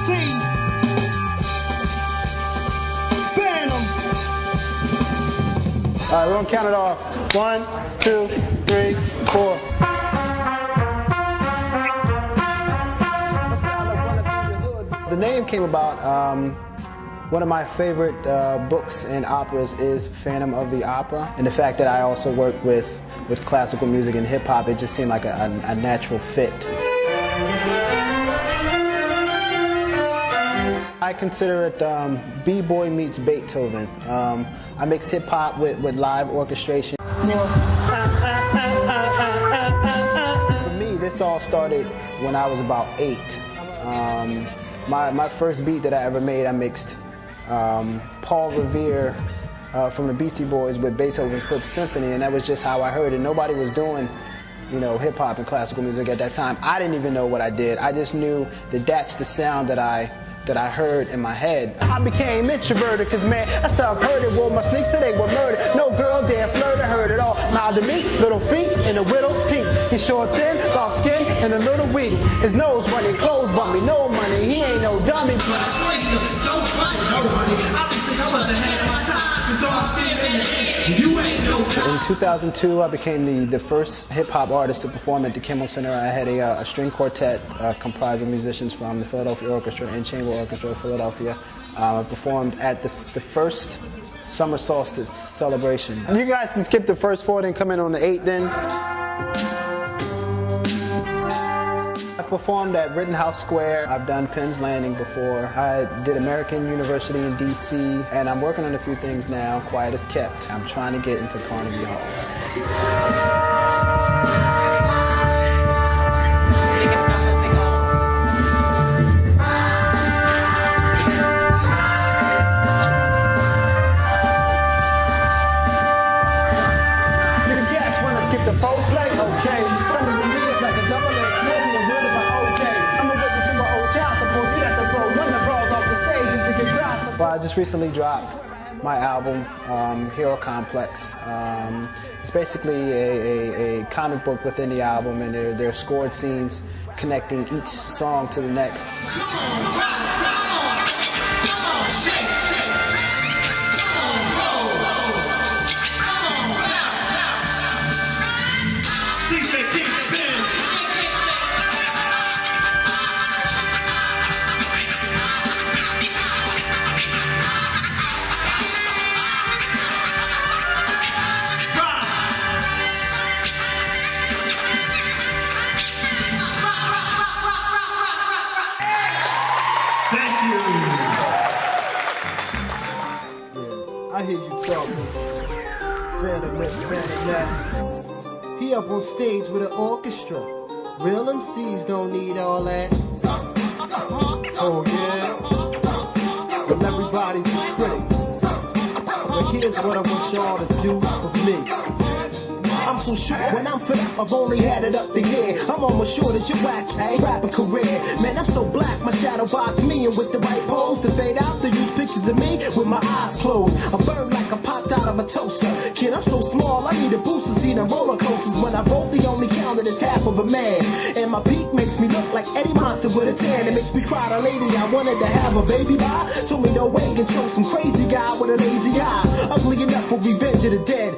MC. Phantom. All right, we're gonna count it off. 1, 2, 3, 4. The name came about, one of my favorite books and operas is Phantom of the Opera. And the fact that I also work with classical music and hip hop, it just seemed like a natural fit. I consider it B-boy meets Beethoven. I mix hip hop with live orchestration. For me, this all started when I was about 8. My first beat that I ever made, I mixed Paul Revere from the Beastie Boys with Beethoven's Fifth Symphony, and that was just how I heard it. Nobody was doing, you know, hip hop and classical music at that time. I didn't even know what I did. I just knew that that's the sound that I heard in my head. I became introverted cause man, I started hurting. Well, my sneaks said they were murdered. No girl dare flirt, I heard it all. Mild to me, little feet, and a widow's peak. He's short, thin, dark skin, and a little weak. His nose running, clothes bumpy, no money. He ain't no dummy. In 2002, I became the first hip-hop artist to perform at the Kimmel Center. I had a string quartet comprised of musicians from the Philadelphia Orchestra and Chamber Orchestra of Philadelphia. I performed at the first summer solstice celebration. You guys can skip the first 4, then come in on the 8th then. I've performed at Rittenhouse Square. I've done Penn's Landing before. I did American University in DC, and I'm working on a few things now, quiet as kept. I'm trying to get into Carnegie Hall. Well, I just recently dropped my album, Hero Complex. It's basically a comic book within the album, and there are scored scenes connecting each song to the next. I hear you talking. Phantom this, phantom that. He up on stage with an orchestra. Real MCs don't need all that. Oh yeah. Well, everybody's a critic. But here's what I want y'all to do for me. I'm so sure when I'm fit up, I've only had it up to here. I'm almost sure that your wax rapper career. Man, I'm so black, my shadow box me, and with the right pose to fade out, they use pictures of me with my eyes closed. I burn like I popped out of a toaster. Kid, I'm so small, I need a boost to see the roller coasters. When I vote, the only counted is half of a man. And my peak makes me look like Eddie Monster with a tan. It makes me cry. The lady I wanted to have a baby by told me no way and chose some crazy guy with a lazy eye. Ugly enough for revenge of the dead.